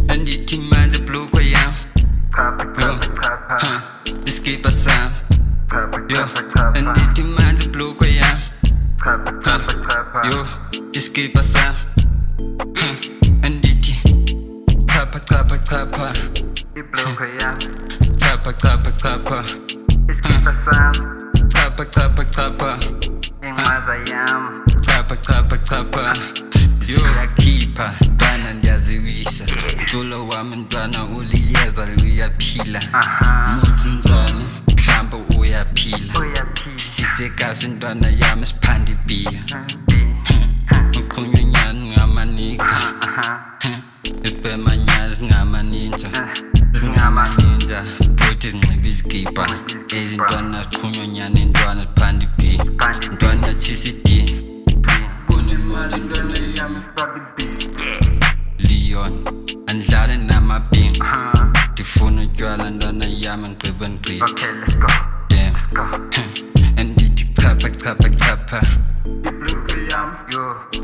Andithi manzi blue yam iskipa sam andithi manzi blue yam iskipa sam andithi chapa chapa chapa chapa chapa chapa chapa chapa chapa chapa chapa chapa yakhipha ntwana ndiyaziwisa mculo wami ntwana uliyeza luyaphila muthi njani mhlawumbe uyaphila sisekazi ntwana yami siphanda ibhiya uqhunywa nyani ngamanika isibhemanyana zingamaninja futhi zinxiba izikipa ezintwana siqhunywa nyani intwana siphanda ibhiya ntwana tshisa idini unemali ntwana yami Leon andlale namabhinqa ndifuna utywala ntwana yami ngigqibe ngigqithe damn andithi chapha chapha chapha ibluku yami